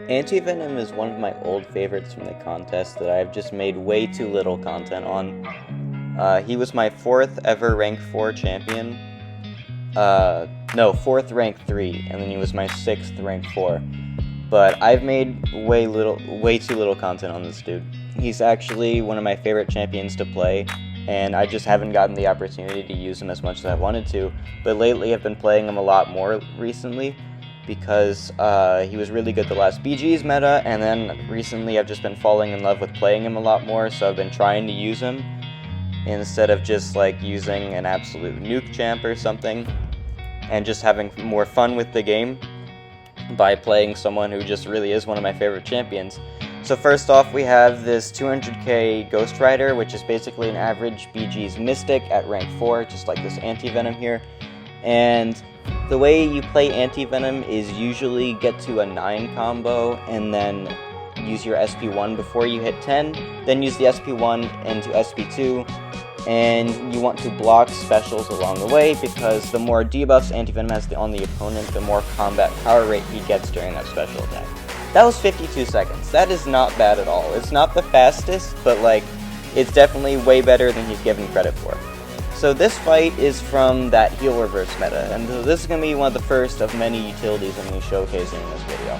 Anti-Venom is one of my old favorites from the contest that I've just made way too little content on. He was my 4th ever rank 4 champion. No, 4th rank 3, and then he was my 6th rank 4. But I've made way too little content on this dude. He's actually one of my favorite champions to play, and I just haven't gotten the opportunity to use him as much as I wanted to. But lately I've been playing him a lot more recently, because he was really good the last BG's meta, and then recently I've just been falling in love with playing him a lot more, so I've been trying to use him instead of just like using an absolute nuke champ or something, and just having more fun with the game by playing someone who just really is one of my favorite champions. So first off, we have this 200k Ghost Rider, which is basically an average BG's Mystic at rank 4, just like this Anti-Venom here. And the way you play Anti-Venom is usually get to a 9 combo and then use your SP1 before you hit 10, then use the SP1 into SP2, and you want to block specials along the way, because the more debuffs Anti-Venom has on the opponent, the more combat power rate he gets during that special attack. That was 52 seconds. That is not bad at all. It's not the fastest, but like, it's definitely way better than he's given credit for. So this fight is from that heal reverse meta, and this is going to be one of the first of many utilities I'm going to be showcasing in this video.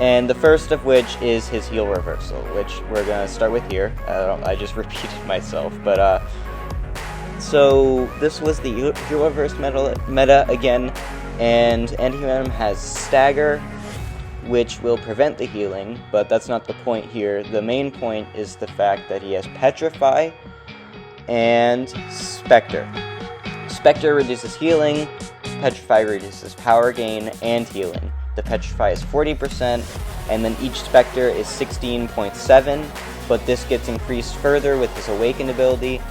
And the first of which is his heal reversal, which we're going to start with here. I just repeated myself, but so this was the heal reverse meta again, and Anti-Venom has Stagger, which will prevent the healing, but that's not the point here. The main point is the fact that he has Petrify and Spectre. Spectre reduces healing, Petrify reduces power gain and healing. The Petrify is 40%, and then each Spectre is 16.7, but this gets increased further with his Awaken ability,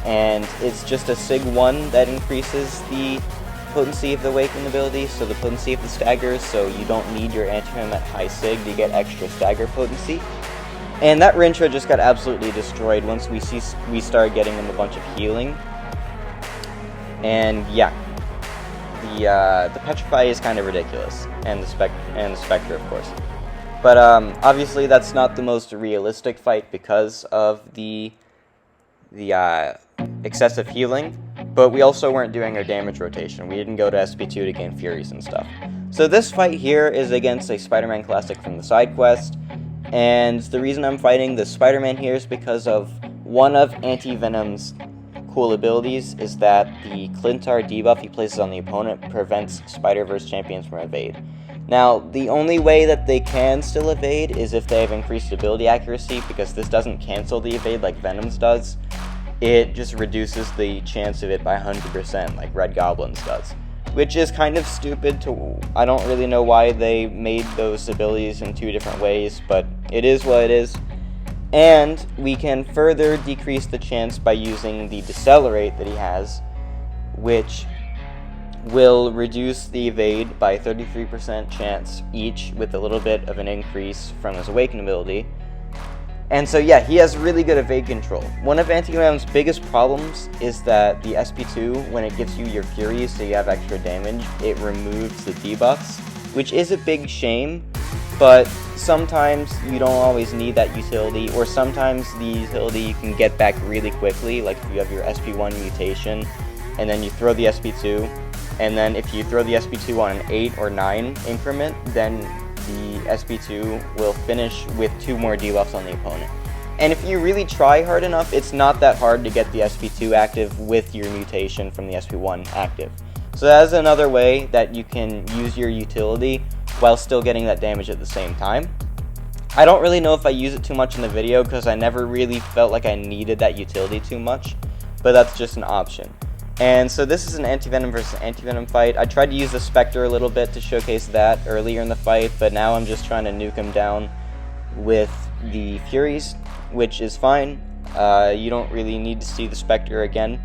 and it's just a Sig 1 that increases the potency of the Awaken ability, so the potency of the staggers, so you don't need your Anti-Venom at high Sig to get extra stagger potency. And that Rintra just got absolutely destroyed once we started getting him a bunch of healing. And yeah, the Petrify is kind of ridiculous, and the Spectre, of course. But obviously that's not the most realistic fight because of the excessive healing. But we also weren't doing our damage rotation. We didn't go to SP2 to gain Furies and stuff. So this fight here is against a Spider-Man classic from the side quest. And the reason I'm fighting the Spider-Man here is because of one of Anti-Venom's cool abilities is that the Clintar debuff he places on the opponent prevents Spider-Verse champions from evade. Now, the only way that they can still evade is if they have increased ability accuracy, because this doesn't cancel the evade like Venom's does. It just reduces the chance of it by 100%, like Red Goblin's does. Which is kind of stupid I don't really know why they made those abilities in 2 different ways, but it is what it is. And we can further decrease the chance by using the Decelerate that he has, which will reduce the evade by 33% chance each, with a little bit of an increase from his Awaken ability. And so yeah, he has really good evade control. One of Anti-Venom's biggest problems is that the SP2, when it gives you your Furies so you have extra damage, it removes the debuffs, which is a big shame, but sometimes you don't always need that utility, or sometimes the utility you can get back really quickly, like if you have your SP1 mutation, and then you throw the SP2, and then if you throw the SP2 on an 8 or 9 increment, then the SP2 will finish with 2 more debuffs on the opponent. And if you really try hard enough, it's not that hard to get the SP2 active with your mutation from the SP1 active. So that's another way that you can use your utility while still getting that damage at the same time. I don't really know if I use it too much in the video because I never really felt like I needed that utility too much, but that's just an option. And so this is an Anti-Venom versus Anti-Venom fight. I tried to use the Spectre a little bit to showcase that earlier in the fight, but now I'm just trying to nuke him down with the Furies, which is fine. You don't really need to see the Spectre again,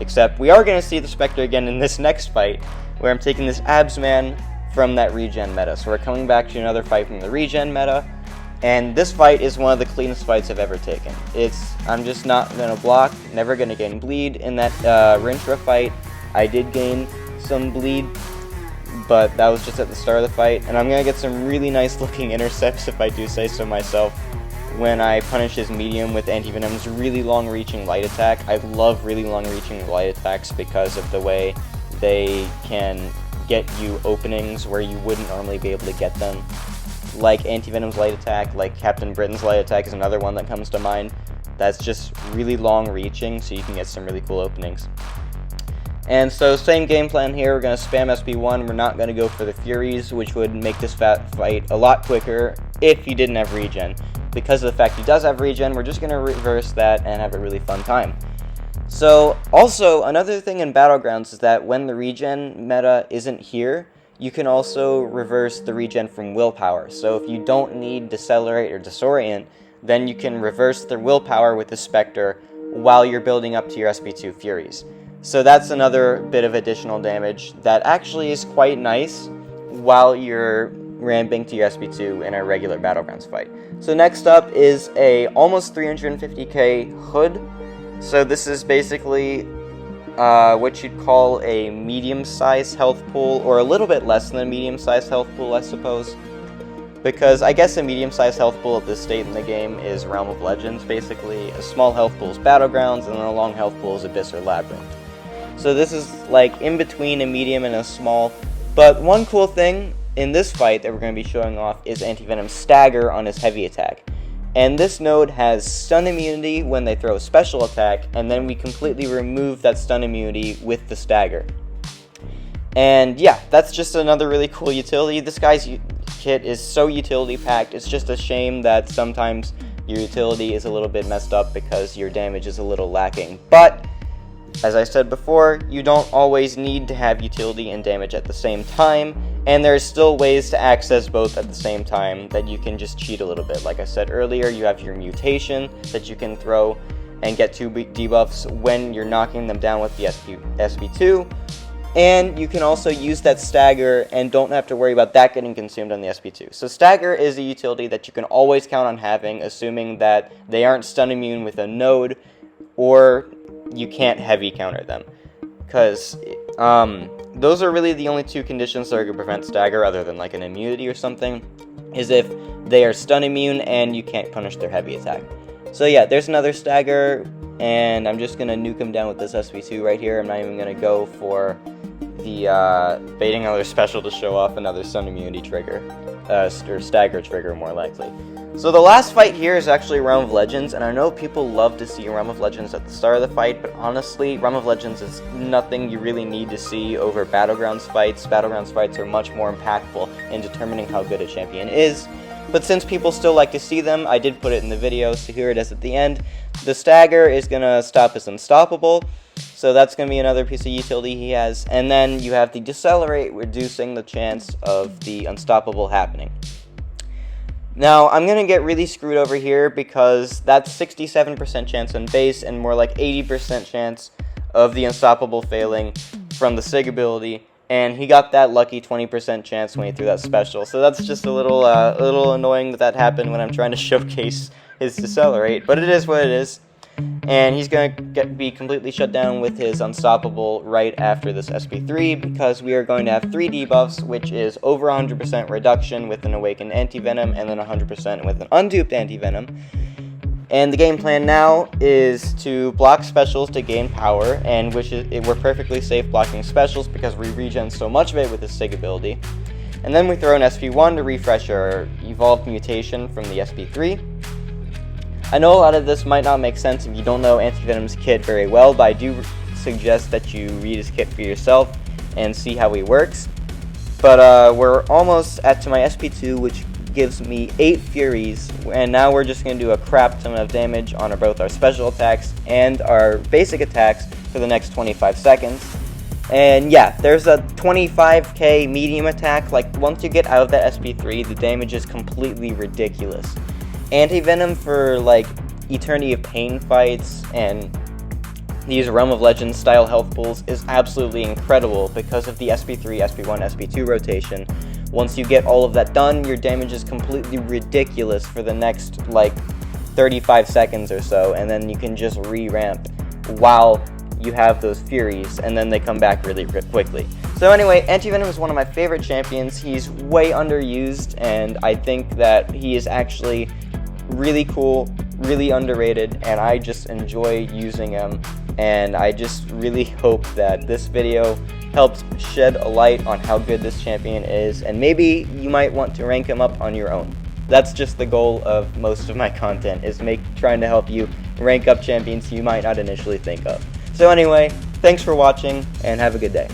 except we are going to see the Spectre again in this next fight, where I'm taking this Absman from that regen meta. So we're coming back to another fight from the regen meta, and this fight is one of the cleanest fights I've ever taken. I'm just not going to block, never going to gain bleed. In that Rintra fight, I did gain some bleed, but that was just at the start of the fight, and I'm going to get some really nice looking intercepts, if I do say so myself, when I punish his medium with Anti-Venom's really long reaching light attack. I love really long reaching light attacks because of the way they can get you openings where you wouldn't normally be able to get them. Like Anti-Venom's light attack, like Captain Britain's light attack is another one that comes to mind. That's just really long reaching, so you can get some really cool openings. And so same game plan here, we're going to spam SP1, we're not going to go for the Furies, which would make this fight a lot quicker if he didn't have regen. Because of the fact he does have regen, we're just going to reverse that and have a really fun time. So, also, another thing in Battlegrounds is that when the regen meta isn't here, you can also reverse the regen from willpower. So if you don't need Decelerate or Disorient, then you can reverse the willpower with the Spectre while you're building up to your SP2 Furies. So that's another bit of additional damage that actually is quite nice while you're ramping to your SP2 in a regular Battlegrounds fight. So next up is a almost 350k Hood. So this is basically what you'd call a medium-sized health pool, or a little bit less than a medium-sized health pool, I suppose. Because I guess a medium-sized health pool at this state in the game is Realm of Legends, basically. A small health pool is Battlegrounds, and then a long health pool is Abyss or Labyrinth. So this is like in between a medium and a small. But one cool thing in this fight that we're going to be showing off is Anti-Venom's Stagger on his heavy attack. And this node has stun immunity when they throw a special attack, and then we completely remove that stun immunity with the Stagger. And yeah, that's just another really cool utility. This guy's kit is so utility packed, it's just a shame that sometimes your utility is a little bit messed up because your damage is a little lacking. But as I said before, you don't always need to have utility and damage at the same time, and there's still ways to access both at the same time that you can just cheat a little bit. Like I said earlier, you have your mutation that you can throw and get 2 debuffs when you're knocking them down with the SP2, and you can also use that Stagger and don't have to worry about that getting consumed on the SP2. So Stagger is a utility that you can always count on having, assuming that they aren't stun immune with a node, or you can't heavy counter them, because those are really the only 2 conditions that are going to prevent Stagger, other than like an immunity or something, is if they are stun immune and you can't punish their heavy attack. So yeah, there's another Stagger, and I'm just going to nuke him down with this SP2 right here. I'm not even going to go for the baiting another special to show off another stun immunity trigger, or Stagger trigger more likely. So the last fight here is actually Realm of Legends, and I know people love to see Realm of Legends at the start of the fight, but honestly, Realm of Legends is nothing you really need to see over Battlegrounds fights. Battlegrounds fights are much more impactful in determining how good a champion is, but since people still like to see them, I did put it in the video, so here it is at the end. The Stagger is going to stop his Unstoppable, so that's going to be another piece of utility he has, and then you have the Decelerate, reducing the chance of the Unstoppable happening. Now, I'm going to get really screwed over here because that's 67% chance on base and more like 80% chance of the Unstoppable failing from the Sig ability, and he got that lucky 20% chance when he threw that special. So that's just a little annoying that happened when I'm trying to showcase his Decelerate, but it is what it is. And he's going to be completely shut down with his Unstoppable right after this SP3, because we are going to have 3 debuffs, which is over 100% reduction with an Awakened Anti-Venom, and then 100% with an Unduped Anti-Venom. And the game plan now is to block specials to gain power, and we're perfectly safe blocking specials because we regen so much of it with the Sig ability. And then we throw an SP1 to refresh our Evolved Mutation from the SP3. I know a lot of this might not make sense if you don't know Anti-Venom's kit very well, but I do suggest that you read his kit for yourself and see how he works. But we're almost to my SP2, which gives me 8 Furies, and now we're just going to do a crap ton of damage on both our special attacks and our basic attacks for the next 25 seconds. And yeah, there's a 25k medium attack. Like, once you get out of that SP3, the damage is completely ridiculous. Anti-Venom for like Eternity of Pain fights and these Realm of Legends style health pools is absolutely incredible because of the SP3, SP1, SP2 rotation. Once you get all of that done, your damage is completely ridiculous for the next like 35 seconds or so, and then you can just re-ramp while you have those Furies, and then they come back really quickly. So So anyway, Anti-Venom is one of my favorite champions. He's way underused, and I think that he is actually really cool, really underrated, and I just enjoy using him. And I just really hope that this video helps shed a light on how good this champion is, and maybe you might want to rank him up on your own. That's just the goal of most of my content, is trying to help you rank up champions you might not initially think of. So anyway, thanks for watching, and have a good day.